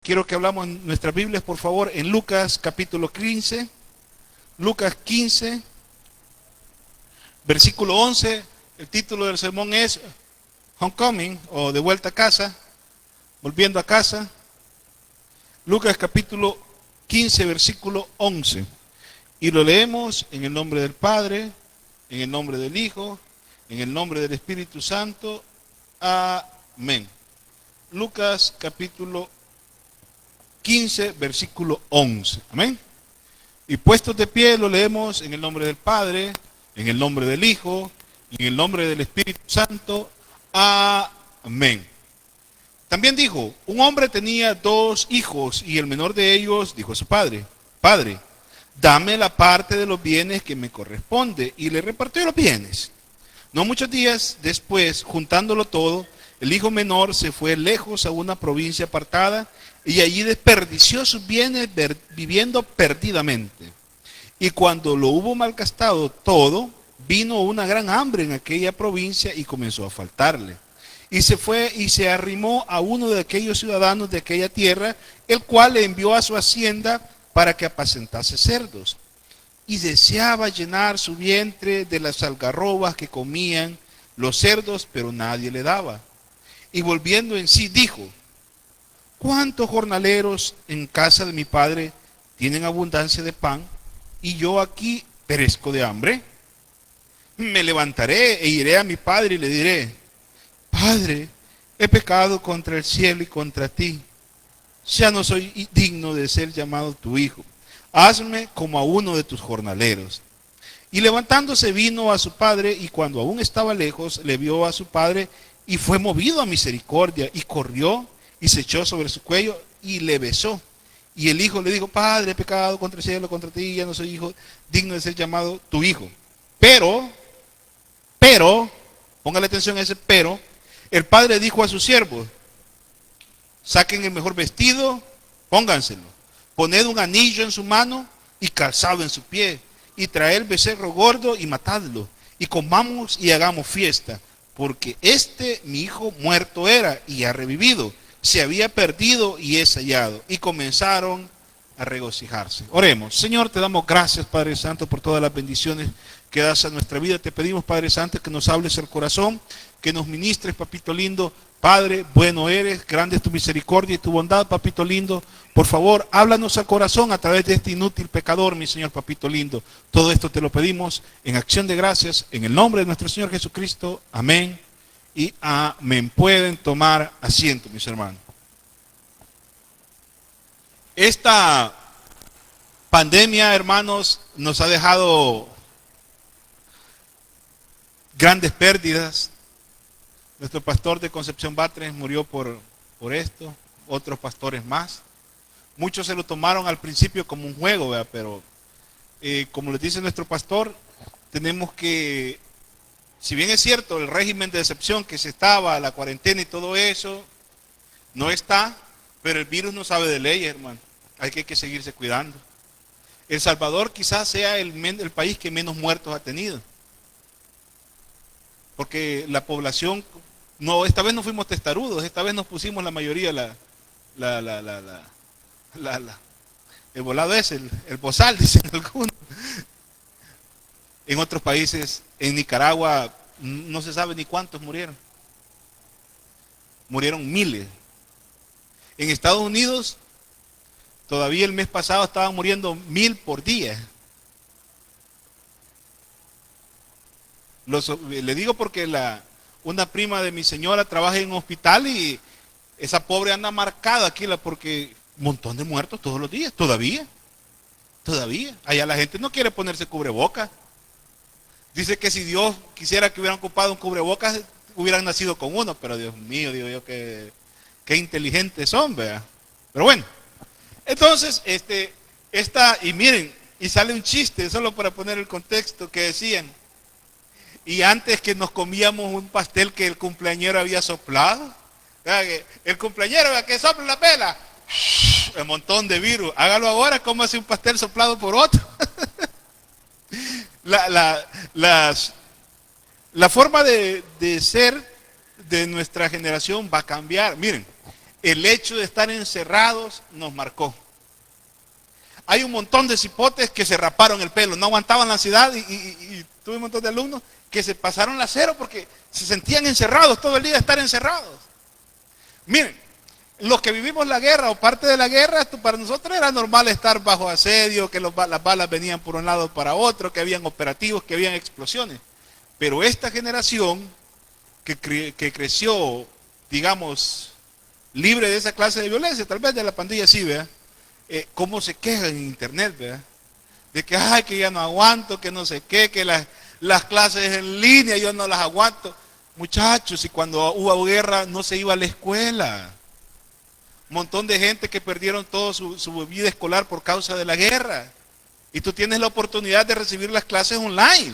Quiero que hablamos en nuestras Biblias, por favor, en Lucas capítulo 15. Lucas 15, versículo 11. El título del sermón es Homecoming, o de vuelta a casa, volviendo a casa. Lucas capítulo 15, versículo 11. Y lo leemos en el nombre del Padre, en el nombre del Hijo, en el nombre del Espíritu Santo. Amén. Lucas capítulo 15, versículo 11. Amén. Y puestos de pie lo leemos en el nombre del Padre, en el nombre del Hijo, y en el nombre del Espíritu Santo. Amén. También dijo, un hombre tenía 2 hijos y el menor de ellos dijo a su padre, Padre, dame la parte de los bienes que me corresponde. Y le repartió los bienes. No muchos días después, juntándolo todo, el hijo menor se fue lejos a una provincia apartada y allí desperdició sus bienes viviendo perdidamente. Y cuando lo hubo malgastado todo, vino una gran hambre en aquella provincia y comenzó a faltarle. Y se fue y se arrimó a uno de aquellos ciudadanos de aquella tierra, el cual le envió a su hacienda para que apacentase cerdos. Y deseaba llenar su vientre de las algarrobas que comían los cerdos, pero nadie le daba. Y volviendo en sí dijo, ¿cuántos jornaleros en casa de mi padre tienen abundancia de pan y yo aquí perezco de hambre? Me levantaré e iré a mi padre y le diré, Padre, he pecado contra el cielo y contra ti. Ya no soy digno de ser llamado tu hijo. Hazme como a uno de tus jornaleros. Y levantándose vino a su padre, y cuando aún estaba lejos, le vio a su padre, y fue movido a misericordia, y corrió, y se echó sobre su cuello, y le besó. Y el hijo le dijo, Padre, he pecado contra el cielo, contra ti, ya no soy hijo digno de ser llamado tu hijo. Pero, póngale atención a ese pero, el padre dijo a sus siervos, saquen el mejor vestido, pónganselo, poned un anillo en su mano y calzado en su pie, y traed el becerro gordo y matadlo, y comamos y hagamos fiesta, porque mi hijo muerto era y ha revivido, se había perdido y es hallado. Y comenzaron a regocijarse. Oremos. Señor, te damos gracias, Padre Santo, por todas las bendiciones que das a nuestra vida. Te pedimos, Padre Santo, que nos hables el corazón, que nos ministres, papito lindo. Padre, bueno eres, grande es tu misericordia y tu bondad, papito lindo. Por favor, háblanos al corazón a través de este inútil pecador, mi Señor, papito lindo. Todo esto te lo pedimos en acción de gracias, en el nombre de nuestro Señor Jesucristo. Amén y amén. Pueden tomar asiento, mis hermanos. Esta pandemia, hermanos, nos ha dejado grandes pérdidas. Nuestro pastor de Concepción Batres murió por esto, otros pastores más. Muchos se lo tomaron al principio como un juego, ¿verdad? Pero como les dice nuestro pastor, tenemos que, si bien es cierto, el régimen de excepción que se estaba, la cuarentena y todo eso, no está, pero el virus no sabe de leyes, hermano. Hay que seguirse cuidando. El Salvador quizás sea el país que menos muertos ha tenido. Porque la población, no, esta vez no fuimos testarudos, esta vez nos pusimos la mayoría el volado es el bozal, dicen algunos. En otros países, en Nicaragua, no se sabe ni cuántos murieron. Murieron miles. En Estados Unidos, todavía el mes pasado estaban muriendo 1000 por día. Le digo porque una prima de mi señora trabaja en un hospital y esa pobre anda marcada aquí porque un montón de muertos todos los días, todavía. Allá la gente no quiere ponerse cubrebocas. Dice que si Dios quisiera que hubieran ocupado un cubrebocas, hubieran nacido con uno, pero Dios mío, digo yo, qué inteligentes son, ¿verdad? Pero bueno, entonces, y miren, y sale un chiste, solo para poner el contexto, que decían, y antes que nos comíamos un pastel que el cumpleañero había soplado, el cumpleañero que sopla la pela, un montón de virus, hágalo ahora, como hace un pastel soplado por otro. La forma de ser de nuestra generación va a cambiar. Miren, el hecho de estar encerrados nos marcó. Hay un montón de cipotes que se raparon el pelo, no aguantaban la ansiedad y tuve un montón de alumnos que se pasaron la cero porque se sentían encerrados todo el día de estar encerrados. Miren, los que vivimos la guerra o parte de la guerra, esto para nosotros era normal estar bajo asedio, que las balas venían por un lado para otro, que habían operativos, que habían explosiones. Pero esta generación que creció, digamos, libre de esa clase de violencia, tal vez de la pandilla sí, ¿verdad? Cómo se quejan en internet, ¿verdad? De que, ay, que ya no aguanto, que no sé qué, que las clases en línea yo no las aguanto. Muchachos, y cuando hubo guerra no se iba a la escuela. Un montón de gente que perdieron toda su vida escolar por causa de la guerra. Y tú tienes la oportunidad de recibir las clases online.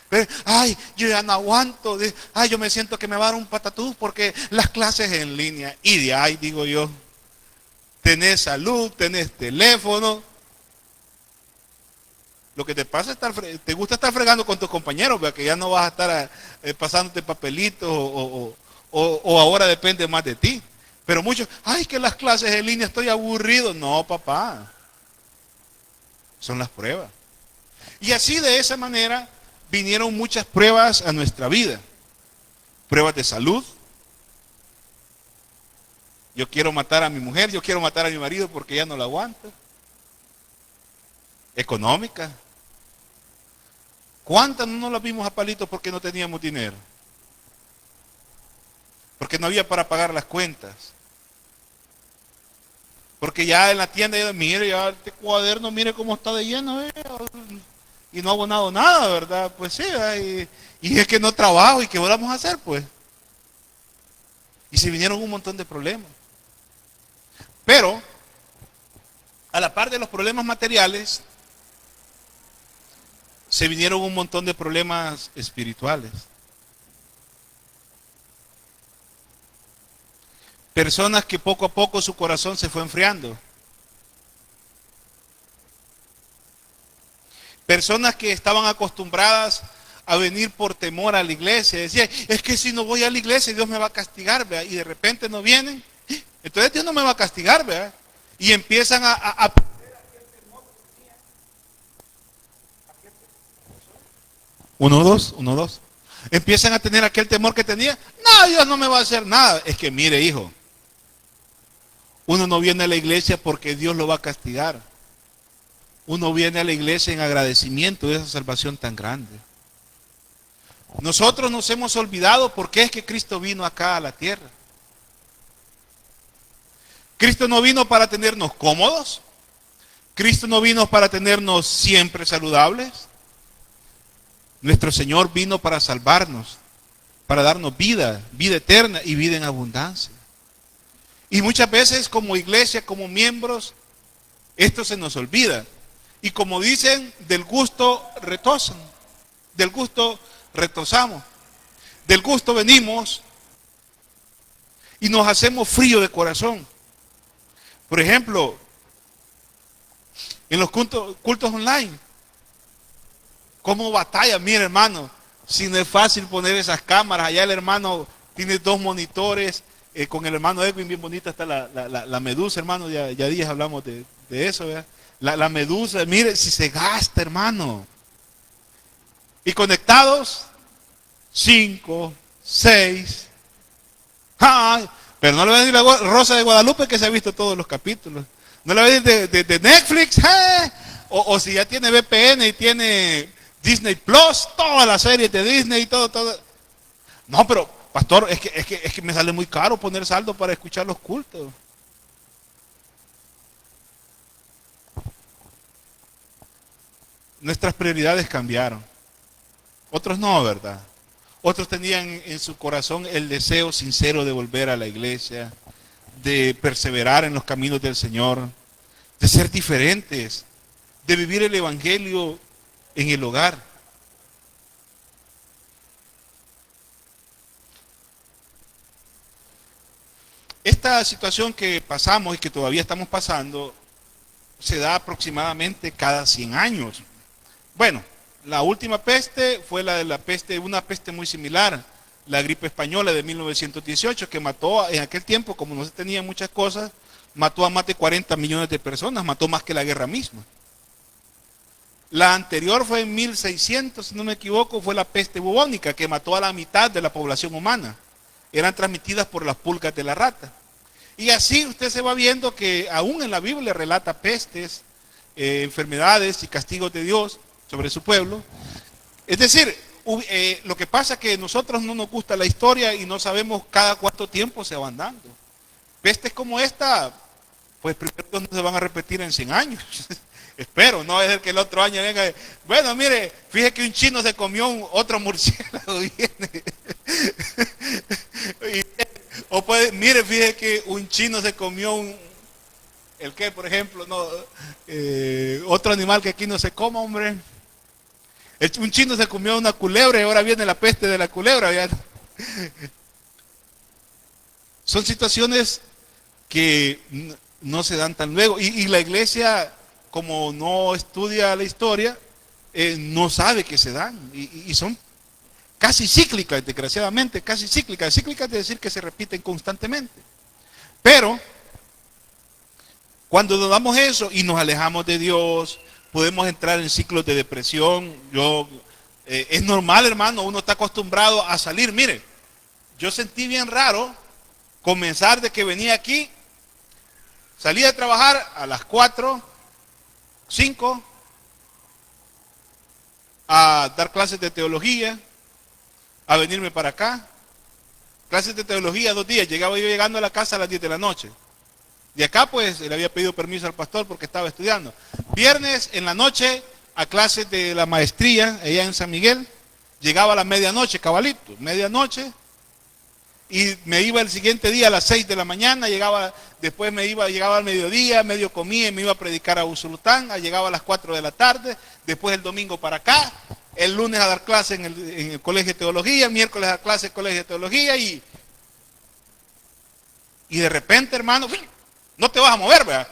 Pero, ay, yo ya no aguanto. Ay, yo me siento que me va a dar un patatús porque las clases en línea. Y de ahí, digo yo, tenés salud, tenés teléfono. Lo que te pasa es te gusta estar fregando con tus compañeros, ¿verdad? Que ya no vas a estar pasándote papelitos o ahora depende más de ti. Pero muchos, ay, que las clases en línea estoy aburrido. No, papá. Son las pruebas. Y así de esa manera vinieron muchas pruebas a nuestra vida. Pruebas de salud. Yo quiero matar a mi mujer, yo quiero matar a mi marido porque ya no lo aguanto. Económica. ¿Cuántas no las vimos a palitos porque no teníamos dinero? Porque no había para pagar las cuentas. Porque ya en la tienda, mire, ya este cuaderno, mire cómo está de lleno, y no ha abonado nada, ¿verdad? Pues sí, y es que no trabajo, ¿y qué vamos a hacer, pues? Y se vinieron un montón de problemas. Pero, a la par de los problemas materiales, se vinieron un montón de problemas espirituales. Personas que poco a poco su corazón se fue enfriando. Personas que estaban acostumbradas a venir por temor a la iglesia. Decían, es que si no voy a la iglesia Dios me va a castigar, ¿verdad? Y de repente no vienen. Entonces Dios no me va a castigar, ¿verdad? Y empiezan a uno, dos. Empiezan a tener aquel temor que tenía. No, Dios no me va a hacer nada. Es que mire, hijo, uno no viene a la iglesia porque Dios lo va a castigar. Uno viene a la iglesia en agradecimiento de esa salvación tan grande. Nosotros nos hemos olvidado por qué es que Cristo vino acá a la tierra. Cristo no vino para tenernos cómodos. Cristo no vino para tenernos siempre saludables. Nuestro Señor vino para salvarnos, para darnos vida, vida eterna y vida en abundancia. Y muchas veces como iglesia, como miembros, esto se nos olvida. Y como dicen, del gusto retosan, del gusto retosamos, del gusto venimos y nos hacemos frío de corazón. Por ejemplo, en los cultos online, ¿cómo batalla? Mira, hermano, si no es fácil poner esas cámaras, allá el hermano tiene 2 monitores, con el hermano Edwin, bien bonita está la medusa, hermano, ya días hablamos de eso, ¿verdad? La medusa, mire, si se gasta, hermano. Y conectados, 5, 6. Ay, pero no le va a decir la Rosa de Guadalupe que se ha visto todos los capítulos. No le va a decir de Netflix, o si ya tiene VPN y tiene Disney Plus, todas las series de Disney y todo. No, pero pastor, es que me sale muy caro poner saldo para escuchar los cultos. Nuestras prioridades cambiaron. Otros no, ¿verdad? Otros tenían en su corazón el deseo sincero de volver a la iglesia, de perseverar en los caminos del Señor, de ser diferentes, de vivir el evangelio en el hogar. Esta situación que pasamos y que todavía estamos pasando se da aproximadamente cada 100 años. Bueno, la última peste fue la de la peste, una peste muy similar, la gripe española de 1918, que mató en aquel tiempo, como no se tenían muchas cosas, mató a más de 40 millones de personas, mató más que la guerra misma. La anterior fue en 1600, si no me equivoco, fue la peste bubónica, que mató a la mitad de la población humana. Eran transmitidas por las pulgas de la rata. Y así usted se va viendo que aún en la Biblia relata pestes, enfermedades y castigos de Dios sobre su pueblo. Es decir, lo que pasa es que nosotros no nos gusta la historia y no sabemos cada cuánto tiempo se van dando. Pestes como esta, pues primero no se van a repetir en 100 años. Espero, no es el que el otro año venga. Bueno, mire, fíjese que un chino se comió otro murciélago. O puede, mire, fíjese que un chino se comió el que, por ejemplo, no, otro animal que aquí no se coma, hombre. Un chino se comió una culebra y ahora viene la peste de la culebra. ¿Ya? Son situaciones que no se dan tan luego. Y la iglesia, como no estudia la historia, no sabe que se dan. Y son casi cíclicas, desgraciadamente, casi cíclicas. Cíclicas es decir que se repiten constantemente. Pero, cuando nos damos eso y nos alejamos de Dios, podemos entrar en ciclos de depresión. Es normal, hermano, uno está acostumbrado a salir. Mire, yo sentí bien raro comenzar de que venía aquí, salía de trabajar a las 4, 5, a dar clases de teología, a venirme para acá. Clases de teología 2 días, llegaba yo llegando a la casa a las 10 de la noche. De acá pues le había pedido permiso al pastor porque estaba estudiando. Viernes en la noche a clases de la maestría allá en San Miguel. Llegaba a la medianoche, cabalito, medianoche. Y me iba el siguiente día a las 6 de la mañana, llegaba al mediodía, medio comía y me iba a predicar a Usulután, llegaba a las 4 de la tarde, después el domingo para acá, el lunes a dar clase en el colegio de teología, miércoles a dar clase en el colegio de teología y de repente, hermano, no te vas a mover, ¿verdad?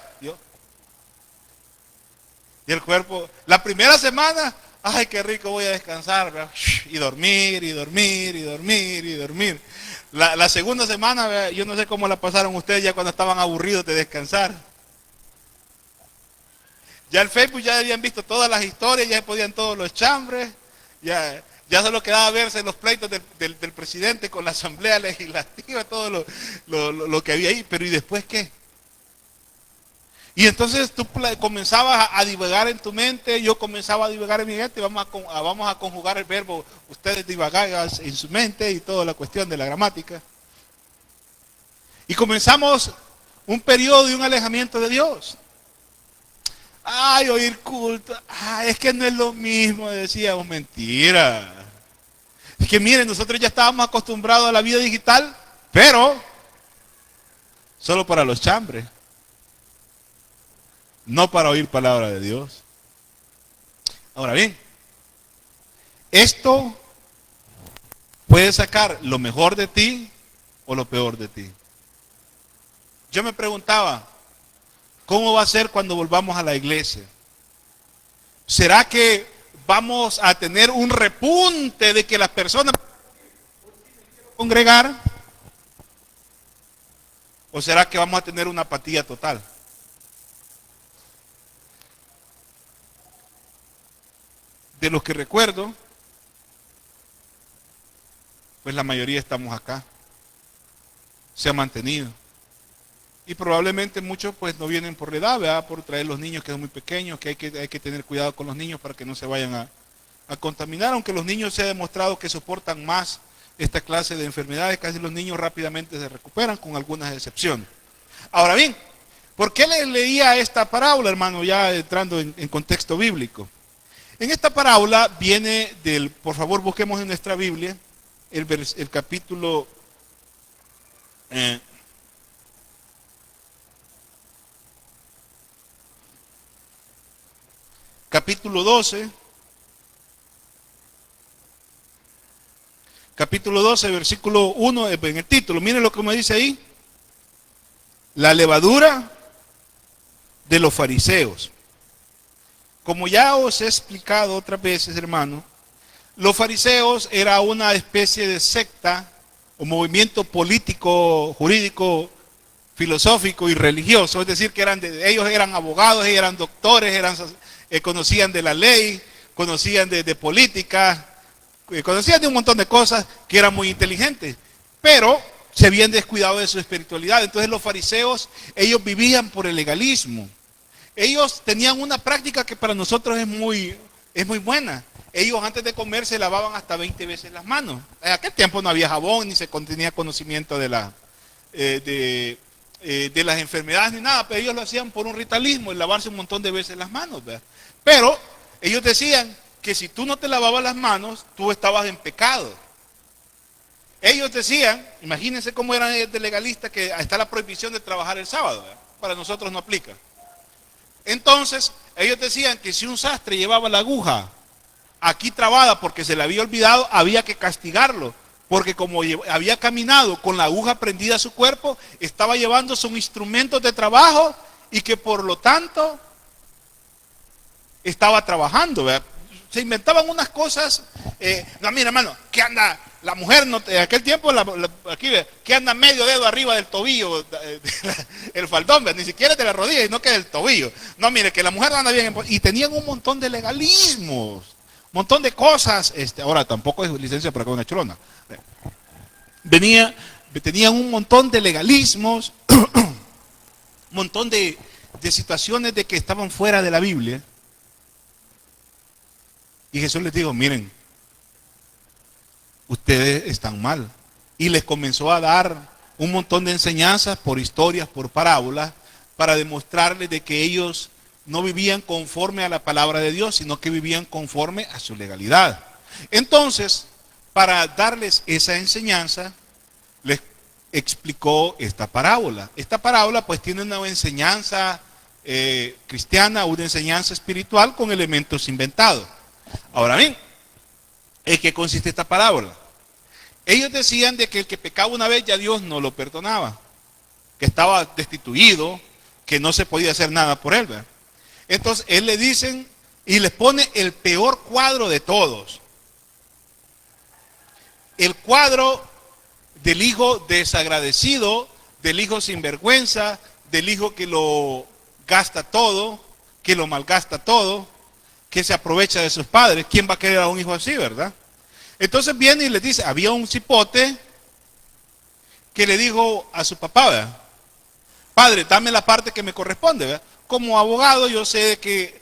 Y el cuerpo, la primera semana, ay, qué rico, voy a descansar, ¿verdad? Y dormir, y dormir, y dormir, y dormir. La segunda semana, ¿verdad? Yo no sé cómo la pasaron ustedes ya cuando estaban aburridos de descansar. Ya el Facebook ya habían visto todas las historias, ya se podían todos los chambres, ya solo quedaba verse los pleitos del presidente con la asamblea legislativa, todo lo que había ahí, pero ¿y después qué? Y entonces tú comenzabas a divagar en tu mente, yo comenzaba a divagar en mi mente, vamos a conjugar el verbo, ustedes divagan en su mente y toda la cuestión de la gramática. Y comenzamos un periodo de un alejamiento de Dios. Ay, oír culto, ay, es que no es lo mismo, decíamos, mentira. Es que miren, nosotros ya estábamos acostumbrados a la vida digital, pero solo para los chambres. No para oír palabra de Dios. Ahora bien, esto puede sacar lo mejor de ti o lo peor de ti. Yo me preguntaba, ¿cómo va a ser cuando volvamos a la iglesia? ¿Será que vamos a tener un repunte de que las personas congregar? ¿O será que vamos a tener una apatía total? De los que recuerdo, pues la mayoría estamos acá. Se ha mantenido. Y probablemente muchos pues no vienen por la edad, ¿verdad? Por traer los niños que son muy pequeños, que hay que tener cuidado con los niños para que no se vayan a contaminar, aunque los niños se ha demostrado que soportan más esta clase de enfermedades, casi los niños rápidamente se recuperan con algunas excepciones. Ahora bien, ¿por qué les leía esta parábola, hermano, ya entrando en contexto bíblico? En esta parábola viene por favor busquemos en nuestra Biblia, el capítulo capítulo 12, versículo 1, en el título, miren lo que me dice ahí, la levadura de los fariseos. Como ya os he explicado otras veces, hermano, Los fariseos era una especie de secta o movimiento político, jurídico, filosófico y religioso, es decir, que ellos eran abogados, ellos eran doctores, conocían de la ley, conocían de política, conocían de un montón de cosas, que eran muy inteligentes, pero se habían descuidado de su espiritualidad. Entonces los fariseos, ellos vivían por el legalismo. Ellos tenían una práctica que para nosotros es muy buena. Ellos antes de comer se lavaban hasta 20 veces las manos. En aquel tiempo no había jabón, ni se tenía conocimiento de las enfermedades ni nada, pero ellos lo hacían por un ritualismo, el lavarse un montón de veces las manos, ¿verdad? Pero ellos decían que si tú no te lavabas las manos, tú estabas en pecado. Ellos decían, imagínense cómo eran de legalistas, que está la prohibición de trabajar el sábado, ¿verdad? Para nosotros no aplica. Entonces, ellos decían que si un sastre llevaba la aguja aquí trabada porque se le había olvidado, había que castigarlo, porque como había caminado con la aguja prendida a su cuerpo, estaba llevando sus instrumentos de trabajo y que por lo tanto estaba trabajando, ¿verdad? Se inventaban unas cosas. No, mira, hermano, que anda la mujer, en aquel tiempo, aquí, que anda medio dedo arriba del tobillo, el faldón, ¿verdad? Ni siquiera de la rodilla, sino que del tobillo. No, mire, que la mujer anda bien. Y tenían un montón de legalismos, un montón de cosas. Ahora, tampoco es licencia para que una cholona. Tenían un montón de legalismos, un montón de situaciones de que estaban fuera de la Biblia. Y Jesús les dijo, miren, ustedes están mal. Y les comenzó a dar un montón de enseñanzas por historias, por parábolas, para demostrarles de que ellos no vivían conforme a la palabra de Dios, sino que vivían conforme a su legalidad. Entonces, para darles esa enseñanza, les explicó esta parábola. Esta parábola pues tiene una enseñanza cristiana, una enseñanza espiritual con elementos inventados. Ahora bien, ¿en qué consiste esta parábola? Ellos decían de que el que pecaba una vez ya Dios no lo perdonaba, que estaba destituido, que no se podía hacer nada por él, ¿verdad? Entonces él le dicen y les pone el peor cuadro de todos. El cuadro del hijo desagradecido, del hijo sinvergüenza, del hijo que lo gasta todo, que lo malgasta todo, que se aprovecha de sus padres. ¿Quién va a querer a un hijo así, verdad? Entonces viene y les dice, había un cipote que le dijo a su papá, ¿verdad? Padre, dame la parte que me corresponde, ¿verdad? Como abogado yo sé que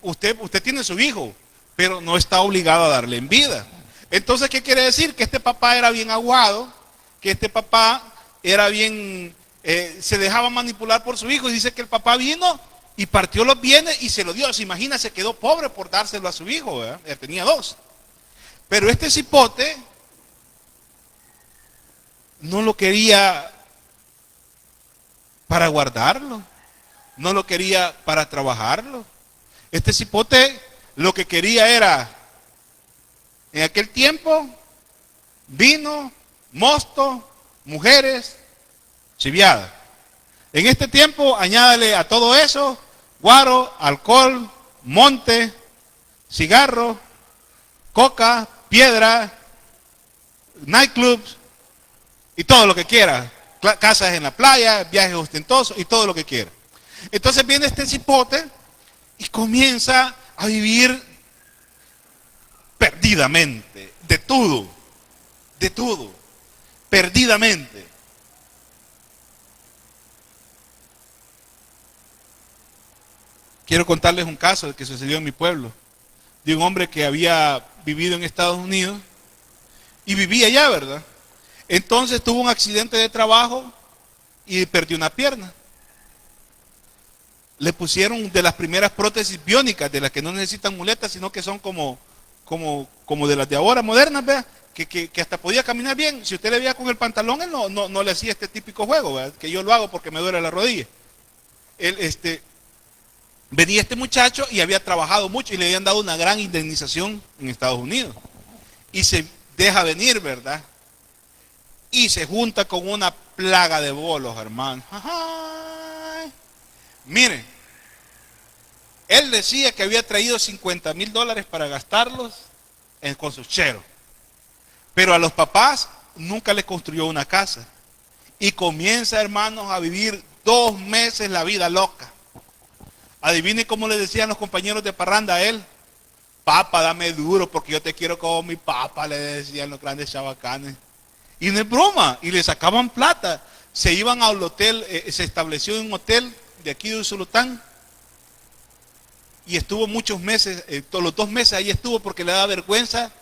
usted tiene su hijo, pero no está obligado a darle en vida. Entonces, ¿qué quiere decir? Que este papá era bien aguado, que este papá era bien, se dejaba manipular por su hijo, y dice que el papá vino y partió los bienes y se lo dio. Se imagina, se quedó pobre por dárselo a su hijo, ¿verdad? Ya tenía dos. Pero este cipote no lo quería para guardarlo, no lo quería para trabajarlo. Este cipote lo que quería era, en aquel tiempo, vino, mosto, mujeres, chiviada. En este tiempo, añádale a todo eso, guaro, alcohol, monte, cigarro, coca, piedra, nightclubs y todo lo que quiera. Casas en la playa, viajes ostentosos y todo lo que quiera. Entonces viene este cipote y comienza a vivir perdidamente, de todo, perdidamente. Quiero contarles un caso que sucedió en mi pueblo, de un hombre que había vivido en Estados Unidos y vivía allá, ¿verdad? Entonces tuvo un accidente de trabajo y perdió una pierna. Le pusieron de las primeras prótesis biónicas, de las que no necesitan muletas, sino que son como de las de ahora modernas, ¿verdad? Que hasta podía caminar bien. Si usted le veía con el pantalón, él no le hacía este típico juego, ¿verdad? Que yo lo hago porque me duele la rodilla. Venía este muchacho y había trabajado mucho y le habían dado una gran indemnización en Estados Unidos. Y se deja venir, ¿verdad? Y se junta con una plaga de bolos, hermano. Ay. Miren, él decía que había traído $50,000 para gastarlos con sus cheros. Pero a los papás nunca les construyó una casa. Y comienza, hermanos, a vivir 2 meses la vida loca. Adivine cómo le decían los compañeros de parranda a él. Papa, dame duro porque yo te quiero como mi papa, le decían los grandes chabacanes. Y no es broma, y le sacaban plata. Se iban al hotel, se estableció en un hotel de aquí de Usulután. Y estuvo muchos meses, todos los 2 meses ahí estuvo porque le daba vergüenza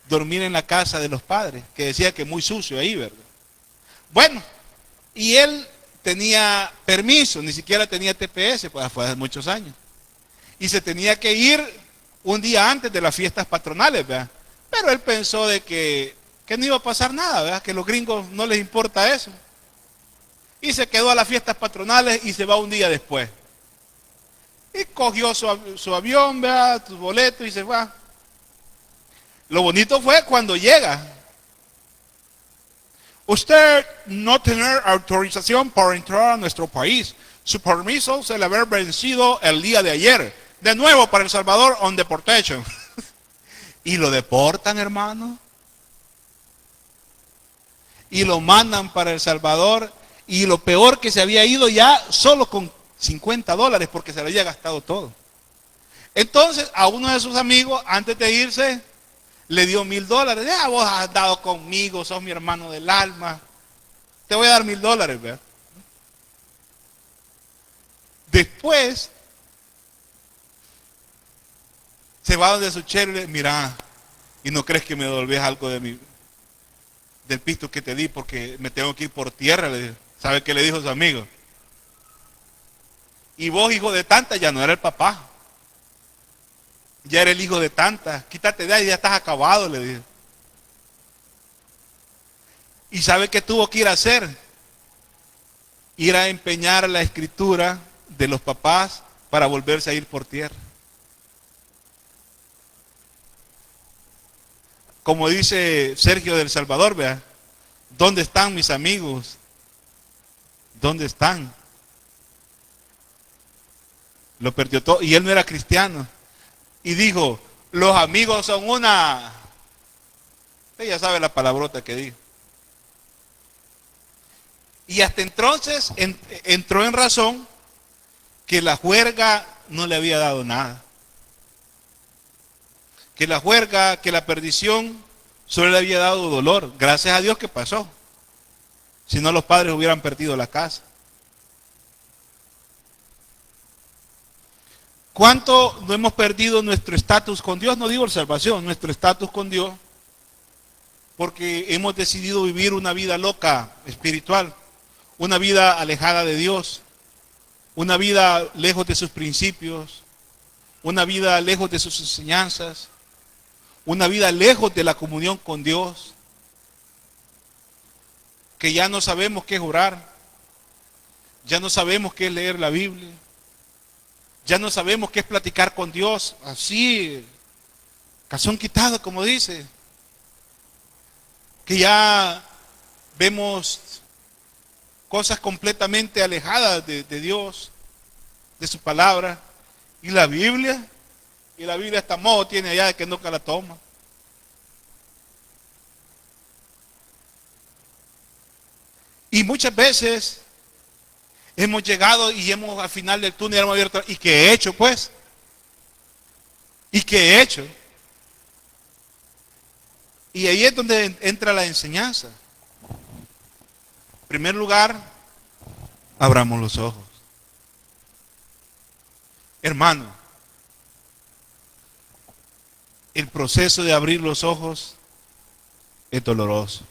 dormir en la casa de los padres, que decía que muy sucio ahí, ¿verdad? Bueno, y él tenía permiso, ni siquiera tenía TPS, pues fue hace muchos años. Y se tenía que ir un día antes de las fiestas patronales, ¿verdad? Pero él pensó de que no iba a pasar nada, ¿verdad? Que a los gringos no les importa eso. Y se quedó a las fiestas patronales y se va un día después. Y cogió su avión, ¿verdad? Su boleto y se va. Lo bonito fue cuando llega. Usted no tener autorización para entrar a nuestro país. Su permiso se le haber vencido el día de ayer. De nuevo para El Salvador on deportation. Y lo deportan, hermano. Y lo mandan para El Salvador. Y lo peor que se había ido ya solo con $50 porque se lo había gastado todo. Entonces a uno de sus amigos, antes de irse, le dio $1000. Ya vos has dado conmigo, sos mi hermano del alma. Te voy a dar $1000, ¿verdad? Después se va donde su chero y le dice, mira, ¿y no crees que me devolvés algo del pisto que te di porque me tengo que ir por tierra? Le dijo. ¿Sabe qué le dijo su amigo? Y vos, hijo de tanta, ya no era el papá. Ya era el hijo de tanta. Quítate de ahí, ya estás acabado, le dijo. ¿Y sabe qué tuvo que ir a hacer? Ir a empeñar la escritura de los papás para volverse a ir por tierra. Como dice Sergio del Salvador, vea, ¿dónde están mis amigos? ¿Dónde están? Lo perdió todo. Y él no era cristiano. Y dijo, los amigos son una... Usted ya sabe la palabrota que dijo. Y hasta entonces entró en razón que la juerga no le había dado nada. Que la juerga, que la perdición solo le había dado dolor. Gracias a Dios que pasó. Si no, los padres hubieran perdido la casa. ¿Cuánto no hemos perdido nuestro estatus con Dios? No digo la salvación, nuestro estatus con Dios. Porque hemos decidido vivir una vida loca, espiritual. Una vida alejada de Dios. Una vida lejos de sus principios. Una vida lejos de sus enseñanzas. Una vida lejos de la comunión con Dios. Que ya no sabemos qué es orar. Ya no sabemos qué es leer la Biblia. Ya no sabemos qué es platicar con Dios. Así, calzón quitado, como dice. Que ya vemos cosas completamente alejadas de Dios, de su palabra. Y la Biblia hasta modo tiene allá de que nunca la toma. Y muchas veces hemos llegado y hemos al final del túnel hemos abierto. ¿Y qué he hecho, pues? ¿Y qué he hecho? Y ahí es donde entra la enseñanza. En primer lugar, abramos los ojos. Hermano, el proceso de abrir los ojos es doloroso.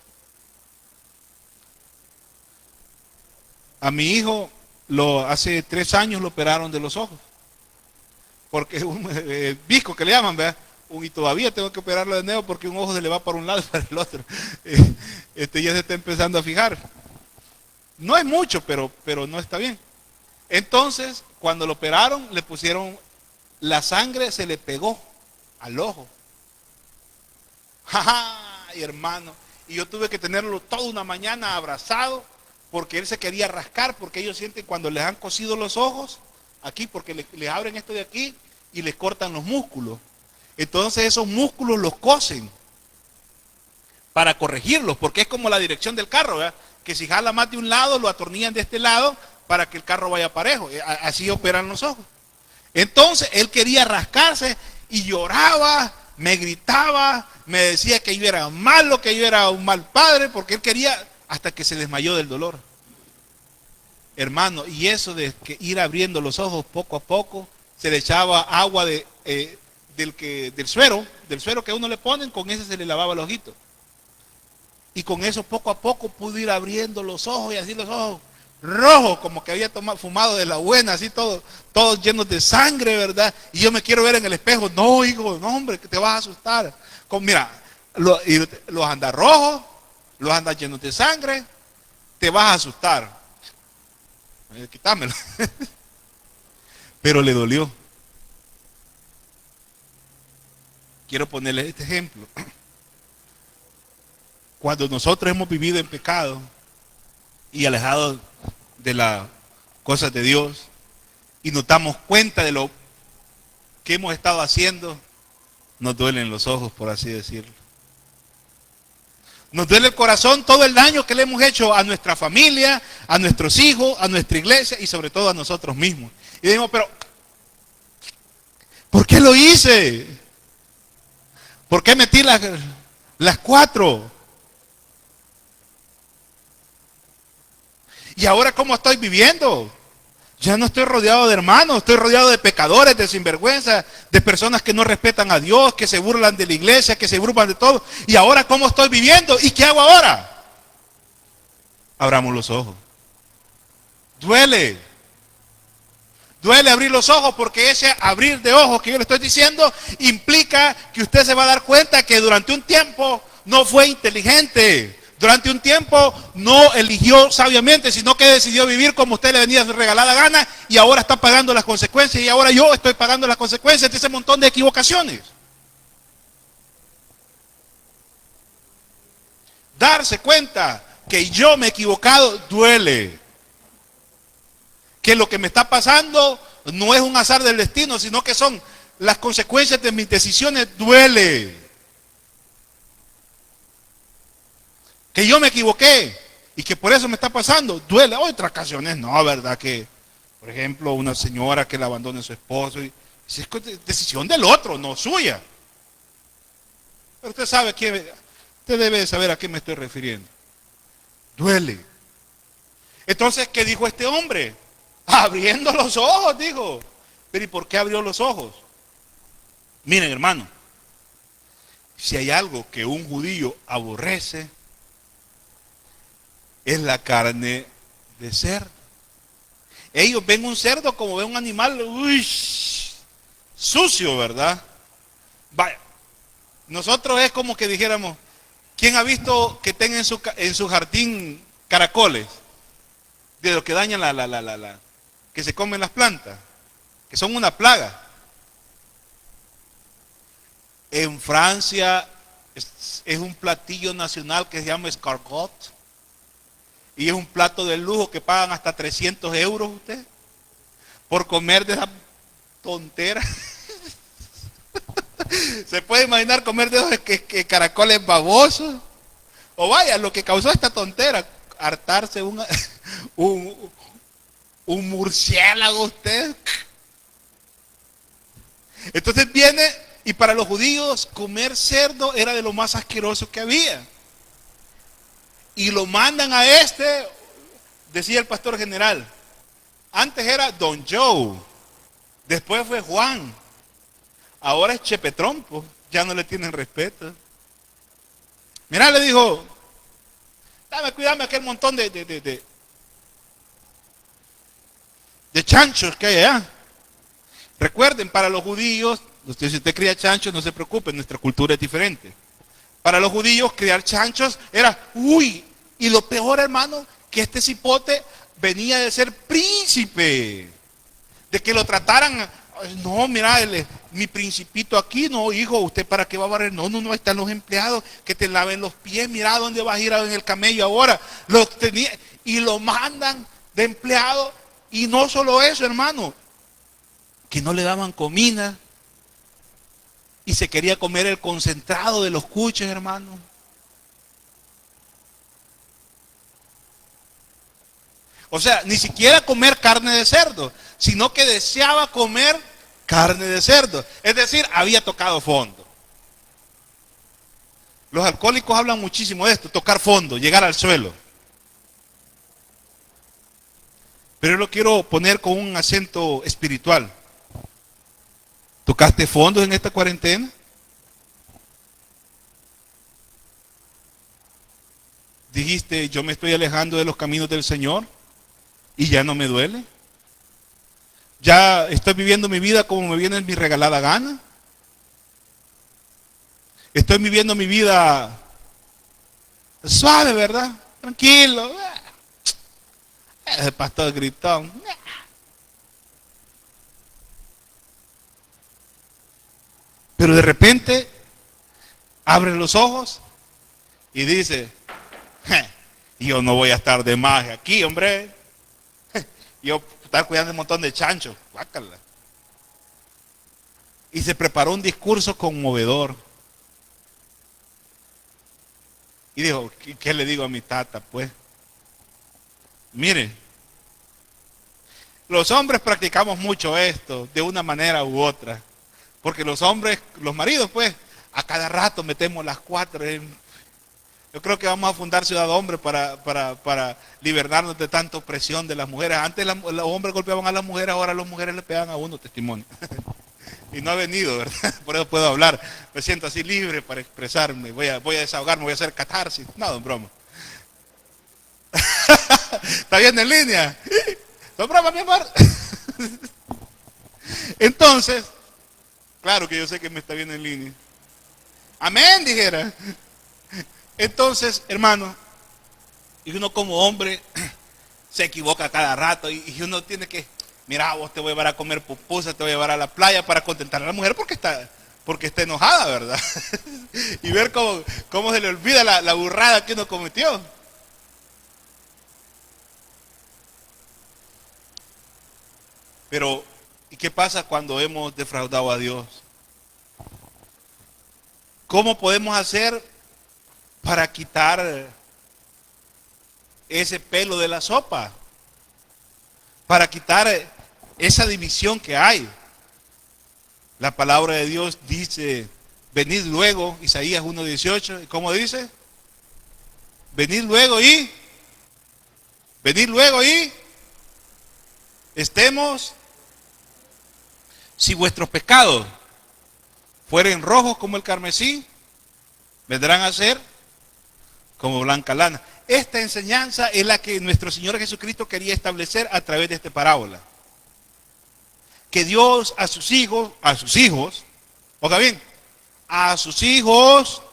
A mi hijo hace 3 años lo operaron de los ojos. Porque un visco que le llaman, ¿verdad? Y todavía tengo que operarlo de nuevo porque un ojo se le va para un lado y para el otro. Ya se está empezando a fijar. No es mucho, pero no está bien. Entonces, cuando lo operaron, le pusieron, la sangre se le pegó al ojo. ¡Ay, hermano! Y yo tuve que tenerlo toda una mañana abrazado porque él se quería rascar, porque ellos sienten cuando les han cosido los ojos, aquí, porque les abren esto de aquí y les cortan los músculos. Entonces esos músculos los cosen para corregirlos, porque es como la dirección del carro, ¿verdad? Que si jala más de un lado, lo atornillan de este lado para que el carro vaya parejo. Así operan los ojos. Entonces él quería rascarse y lloraba, me gritaba, me decía que yo era malo, que yo era un mal padre, porque él quería, hasta que se desmayó del dolor. Hermano, y eso de que ir abriendo los ojos poco a poco, se le echaba agua del suero que a uno le ponen, con ese se le lavaba el ojito. Y con eso poco a poco pudo ir abriendo los ojos, y así los ojos rojos, como que había fumado de la buena, así todos llenos de sangre, ¿verdad? Y yo me quiero ver en el espejo. No, hijo, no, hombre, que te vas a asustar. Mira, los andas rojos, los andas llenos de sangre, te vas a asustar. Quítamelo. Pero le dolió. Quiero ponerles este ejemplo. Cuando nosotros hemos vivido en pecado y alejados de las cosas de Dios y nos damos cuenta de lo que hemos estado haciendo, nos duelen los ojos, por así decirlo. Nos duele el corazón todo el daño que le hemos hecho a nuestra familia, a nuestros hijos, a nuestra iglesia y sobre todo a nosotros mismos. Y decimos, pero ¿por qué lo hice? ¿Por qué metí las 4? ¿Y ahora cómo estoy viviendo? Ya no estoy rodeado de hermanos, estoy rodeado de pecadores, de sinvergüenza, de personas que no respetan a Dios, que se burlan de la iglesia, que se burlan de todo. ¿Y ahora cómo estoy viviendo? ¿Y qué hago ahora? Abramos los ojos. Duele. Duele abrir los ojos, porque ese abrir de ojos que yo le estoy diciendo implica que usted se va a dar cuenta que durante un tiempo no fue inteligente. Durante un tiempo no eligió sabiamente, sino que decidió vivir como usted le venía regalada gana, y ahora está pagando las consecuencias, y ahora yo estoy pagando las consecuencias de ese montón de equivocaciones. Darse cuenta que yo me he equivocado duele. Que lo que me está pasando no es un azar del destino, sino que son las consecuencias de mis decisiones, duele. Que yo me equivoqué y que por eso me está pasando, duele. Otras ocasiones no, ¿verdad? Que, por ejemplo, una señora que le abandone a su esposo, y es decisión del otro, no suya. Pero usted sabe usted debe saber a qué me estoy refiriendo. Duele. Entonces, ¿qué dijo este hombre? Abriendo los ojos, dijo. Pero ¿y por qué abrió los ojos? Miren, hermano, si hay algo que un judío aborrece, es la carne de cerdo. Ellos ven un cerdo como ven un animal, sucio, ¿verdad? Vaya, nosotros es como que dijéramos, ¿quién ha visto que tenga en su jardín caracoles? De los que dañan que se comen las plantas, que son una plaga. En Francia es un platillo nacional que se llama escargot. Y es un plato de lujo que pagan hasta 300 euros usted por comer de esa tontera. Se puede imaginar comer de esos que caracoles babosos. O vaya, lo que causó esta tontera, hartarse un murciélago usted. Entonces viene, y para los judíos comer cerdo era de lo más asqueroso que había. Y lo mandan a decía el pastor general. Antes era Don Joe, después fue Juan, ahora es Chepe Trompo, ya no le tienen respeto. Mirá, le dijo, cuídame aquel montón de chanchos que hay allá. Recuerden, para los judíos, si usted cría chanchos, no se preocupe, nuestra cultura es diferente. Para los judíos, criar chanchos era, y lo peor, hermano, que este cipote venía de ser príncipe, de que lo trataran, no, mira, mi principito aquí, no, hijo, ¿usted para qué va a barrer? No, ahí están los empleados que te laven los pies, mira, ¿dónde vas a ir en el camello ahora? Y lo mandan de empleado, y no solo eso, hermano, que no le daban comida, y se quería comer el concentrado de los cuches, hermano. O sea, ni siquiera comer carne de cerdo, sino que deseaba comer carne de cerdo. Es decir, había tocado fondo. Los alcohólicos hablan muchísimo de esto, tocar fondo, llegar al suelo. Pero yo lo quiero poner con un acento espiritual. ¿Tocaste fondo en esta cuarentena? Dijiste, yo me estoy alejando de los caminos del Señor y ya no me duele. Ya estoy viviendo mi vida como me viene en mi regalada gana. Estoy viviendo mi vida suave, ¿verdad? Tranquilo. El pastor gritón. Pero de repente abre los ojos y dice, yo no voy a estar de más aquí, hombre. Yo estar cuidando un montón de chanchos. Guácala. Y se preparó un discurso conmovedor. Y dijo, ¿qué le digo a mi tata? Pues, mire, los hombres practicamos mucho esto, de una manera u otra. Porque los hombres, los maridos, pues, a cada rato metemos las cuatro. Yo creo que vamos a fundar Ciudad Hombre para liberarnos de tanta opresión de las mujeres. Antes los hombres golpeaban a las mujeres, ahora las mujeres le pegan a uno, testimonio. Y no ha venido, ¿verdad? Por eso puedo hablar. Me siento así libre para expresarme. Voy a desahogarme, voy a hacer catarsis. No, don broma. ¿Está bien en línea? Don broma, mi amor. Entonces, claro que yo sé que me está bien en línea. Amén, dijera. Entonces, hermano, y uno como hombre se equivoca cada rato y uno tiene que, mira, vos te voy a llevar a comer pupusa, te voy a llevar a la playa para contentar a la mujer porque está enojada, ¿verdad? Y ver cómo se le olvida la burrada que uno cometió. Pero, ¿y qué pasa cuando hemos defraudado a Dios? ¿Cómo podemos hacer para quitar ese pelo de la sopa? Para quitar esa división que hay. La palabra de Dios dice, venid luego, Isaías 1:18, ¿cómo dice? Venid luego y estemos, si vuestros pecados fueren rojos como el carmesí, vendrán a ser como blanca lana. Esta enseñanza es la que nuestro Señor Jesucristo quería establecer a través de esta parábola. Que Dios a sus hijos, oiga bien, a sus hijos,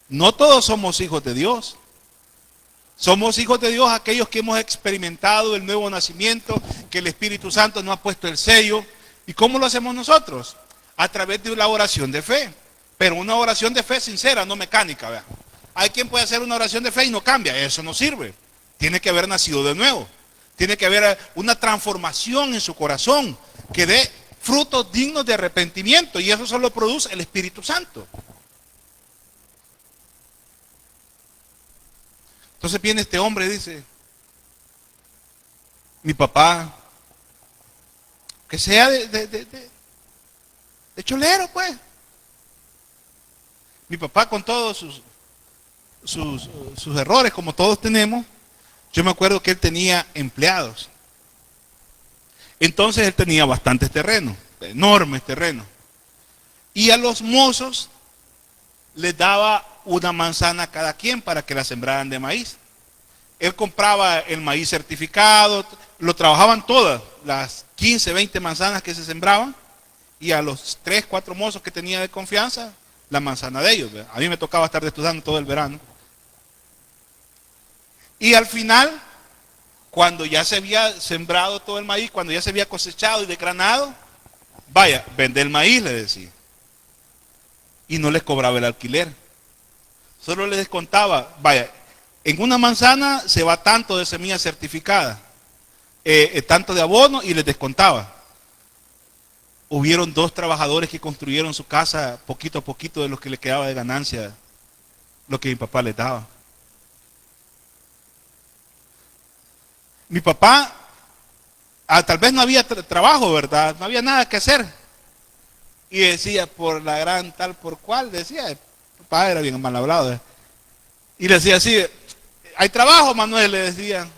no todos somos hijos de Dios. Somos hijos de Dios aquellos que hemos experimentado el nuevo nacimiento, que el Espíritu Santo nos ha puesto el sello. ¿Y cómo lo hacemos nosotros? A través de la oración de fe. Pero una oración de fe sincera, no mecánica, ¿verdad? Hay quien puede hacer una oración de fe y no cambia, eso no sirve. Tiene que haber nacido de nuevo. Tiene que haber una transformación en su corazón que dé frutos dignos de arrepentimiento y eso solo produce el Espíritu Santo. Entonces viene este hombre y dice, mi papá, que sea de cholero, pues. Mi papá con todos sus errores, como todos tenemos, yo me acuerdo que él tenía empleados. Entonces él tenía bastantes terrenos, enormes terrenos. Y a los mozos les daba una manzana a cada quien para que la sembraran de maíz. Él compraba el maíz certificado, lo trabajaban todas, las 15, 20 manzanas que se sembraban, y a los 3, 4 mozos que tenía de confianza, la manzana de ellos. A mí me tocaba estar estudiando todo el verano. Y al final, cuando ya se había sembrado todo el maíz, cuando ya se había cosechado y desgranado, vaya, vende el maíz, le decía. Y no les cobraba el alquiler. Solo les descontaba, vaya, en una manzana se va tanto de semilla certificada, tanto de abono y les descontaba. hubieron 2 trabajadores que construyeron su casa poquito a poquito de lo que le quedaba de ganancia, lo que mi papá les daba. Mi papá, tal vez no había trabajo, ¿verdad? No había nada que hacer. Y decía, por la gran tal por cual, decía, el papá era bien mal hablado. Y le decía así, ¿hay trabajo, Manuel? Le decían.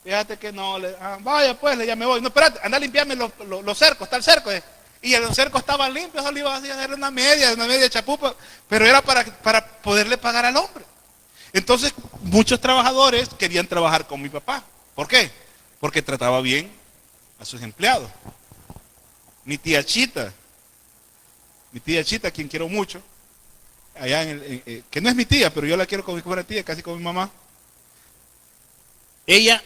Fíjate que no, vaya pues, ya me voy. No, espérate, anda a limpiarme los cercos, está el cerco. Y los cercos estaban limpios, solo iba a hacer una media chapupa, pero era para poderle pagar al hombre. Entonces, muchos trabajadores querían trabajar con mi papá. ¿Por qué? Porque trataba bien a sus empleados. Mi tía Chita, a quien quiero mucho, allá que no es mi tía, pero yo la quiero como si fuera tía, casi como mi mamá. Ella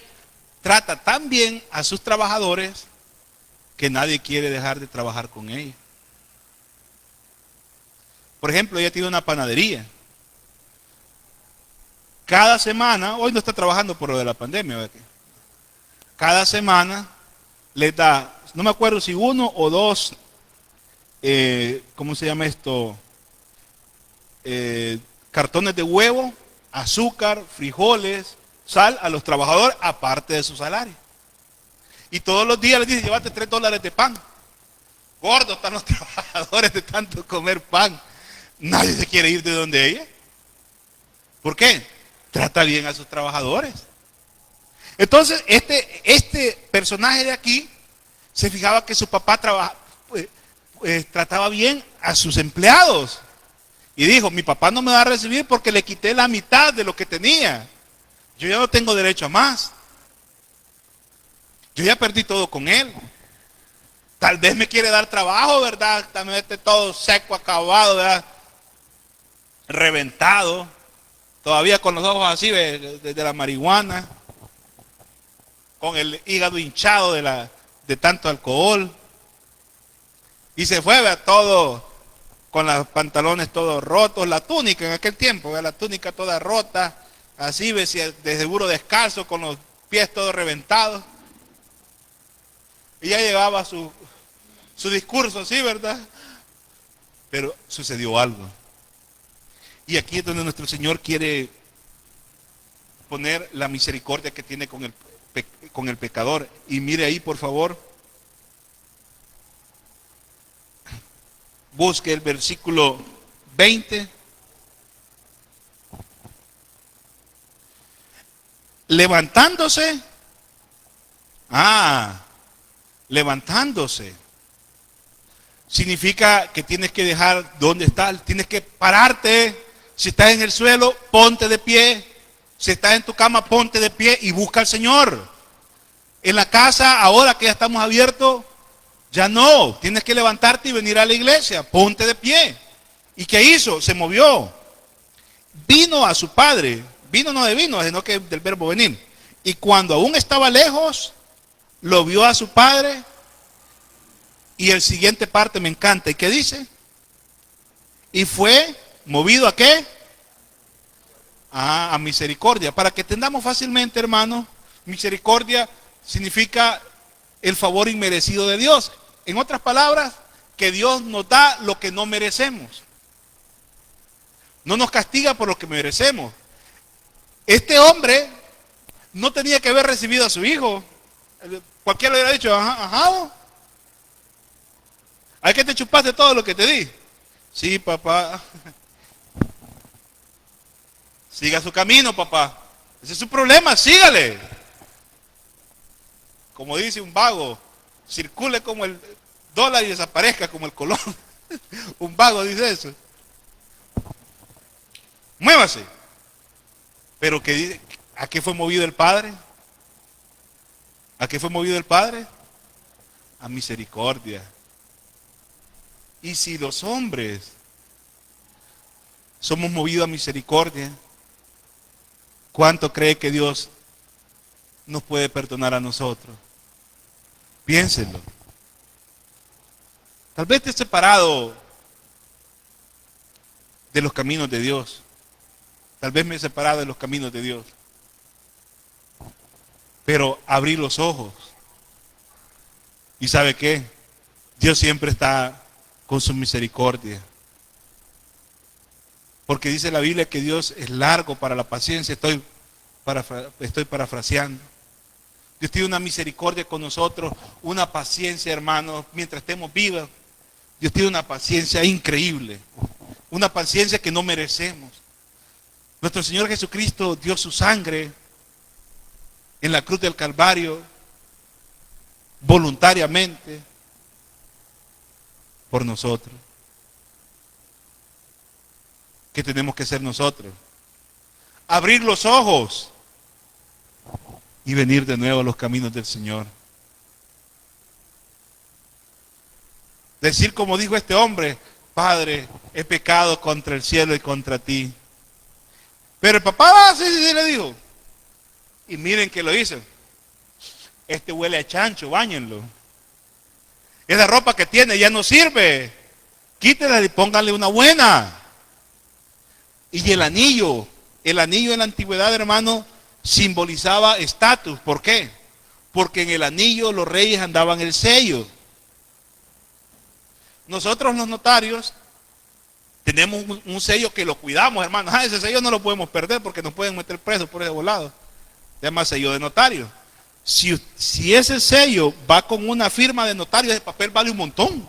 trata tan bien a sus trabajadores que nadie quiere dejar de trabajar con ella. Por ejemplo, ella tiene una panadería. Cada semana, hoy no está trabajando por lo de la pandemia, ¿verdad? Cada semana les da, no me acuerdo si 1 o 2, ¿cómo se llama esto? Cartones de huevo, azúcar, frijoles, sal a los trabajadores, aparte de su salario. Y todos los días les dice, llévate $3 de pan. Gordos están los trabajadores de tanto comer pan. Nadie se quiere ir de donde ella. ¿Por qué? Trata bien a sus trabajadores. Entonces, este personaje de aquí se fijaba que su papá trataba bien a sus empleados. Y dijo, mi papá no me va a recibir porque le quité la mitad de lo que tenía. Yo ya no tengo derecho a más. Yo ya perdí todo con él. Tal vez me quiere dar trabajo, ¿verdad? También esté todo seco, acabado, ¿verdad? Reventado. Todavía con los ojos así de la marihuana. Con el hígado hinchado de tanto alcohol. Y se fue, ¿verdad? Todo con los pantalones todos rotos. La túnica en aquel tiempo, ¿verdad? La túnica toda rota. Así, de seguro descalzo, con los pies todos reventados. Y ya llegaba su discurso así, ¿verdad? Pero sucedió algo. Y aquí es donde nuestro Señor quiere poner la misericordia que tiene con el pecador. Y mire ahí, por favor. Busque el versículo 20. Levantándose. Levantándose. Significa que tienes que dejar donde estás, tienes que pararte. Si estás en el suelo, ponte de pie. Si estás en tu cama, ponte de pie y busca al Señor. En la casa, ahora que ya estamos abiertos, ya no. Tienes que levantarte y venir a la iglesia. Ponte de pie. ¿Y qué hizo? Se movió. Vino a su padre. Vino no de vino, sino que del verbo venir. Y cuando aún estaba lejos, lo vio a su padre. Y el siguiente parte me encanta. ¿Y qué dice? Y fue movido ¿a qué? A misericordia. Para que entendamos fácilmente, hermano, misericordia significa el favor inmerecido de Dios. En otras palabras, que Dios nos da lo que no merecemos. No nos castiga por lo que merecemos. Este hombre no tenía que haber recibido a su hijo. Cualquiera le hubiera dicho, ajá. ¿Hay que te chupaste todo lo que te di? Sí, papá. Siga su camino, papá. Ese es su problema, sígale. Como dice un vago, circule como el dólar y desaparezca como el colón. Un vago dice eso. Muévase. Pero ¿a qué fue movido el Padre? ¿A qué fue movido el Padre? A misericordia. Y si los hombres somos movidos a misericordia, ¿cuánto cree que Dios nos puede perdonar a nosotros? Piénsenlo. Tal vez estés separado de los caminos de Dios. Tal vez me he separado de los caminos de Dios. Pero abrir los ojos. ¿Y sabe qué? Dios siempre está con su misericordia. Porque dice la Biblia que Dios es largo para la paciencia. Estoy parafraseando. Dios tiene una misericordia con nosotros, una paciencia, hermanos, mientras estemos vivos. Dios tiene una paciencia increíble, una paciencia que no merecemos. Nuestro Señor Jesucristo dio su sangre en la cruz del Calvario voluntariamente por nosotros. ¿Qué tenemos que hacer nosotros? Abrir los ojos y venir de nuevo a los caminos del Señor. Decir como dijo este hombre: Padre, he pecado contra el cielo y contra ti. Pero el papá, sí, le dijo. Y miren que lo hizo. Este huele a chancho, báñenlo. Esa ropa que tiene ya no sirve. Quítela y pónganle una buena. Y el anillo en la antigüedad, hermano, simbolizaba estatus. ¿Por qué? Porque en el anillo los reyes andaban el sello. Nosotros los notarios tenemos un sello que lo cuidamos, hermano. Ese sello no lo podemos perder porque nos pueden meter presos por ese volado. Se llama sello de notario. Si ese sello va con una firma de notario, ese papel vale un montón.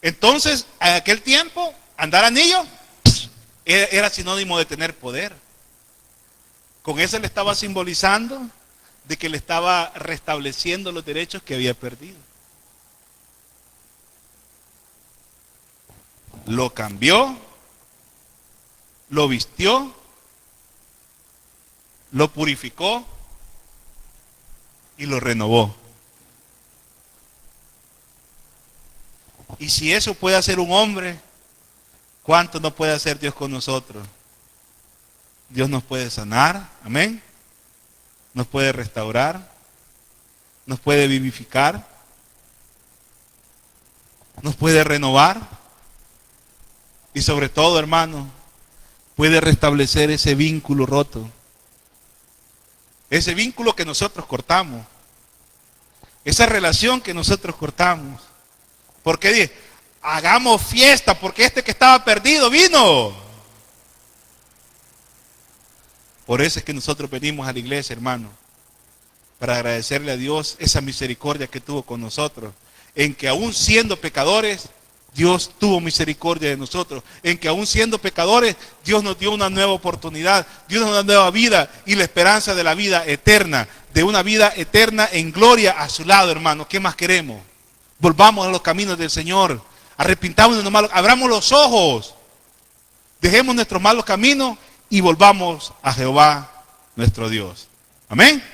Entonces, en aquel tiempo, andar anillo era sinónimo de tener poder. Con eso le estaba simbolizando de que le estaba restableciendo los derechos que había perdido. Lo cambió, lo vistió, lo purificó y lo renovó. Y si eso puede hacer un hombre, ¿cuánto no puede hacer Dios con nosotros? Dios nos puede sanar, amén. Nos puede restaurar, nos puede vivificar, nos puede renovar. Y sobre todo, hermano, puede restablecer ese vínculo roto. Ese vínculo que nosotros cortamos. Esa relación que nosotros cortamos. Porque dice, hagamos fiesta porque este que estaba perdido vino. Por eso es que nosotros venimos a la iglesia, hermano. Para agradecerle a Dios esa misericordia que tuvo con nosotros. En que aún siendo pecadores, Dios tuvo misericordia de nosotros. En que aún siendo pecadores, Dios nos dio una nueva oportunidad, Dios nos dio una nueva vida y la esperanza de la vida eterna, de una vida eterna en gloria a su lado, hermano. ¿Qué más queremos? Volvamos a los caminos del Señor, arrepintamos de los malos, abramos los ojos, dejemos nuestros malos caminos y volvamos a Jehová nuestro Dios. Amén.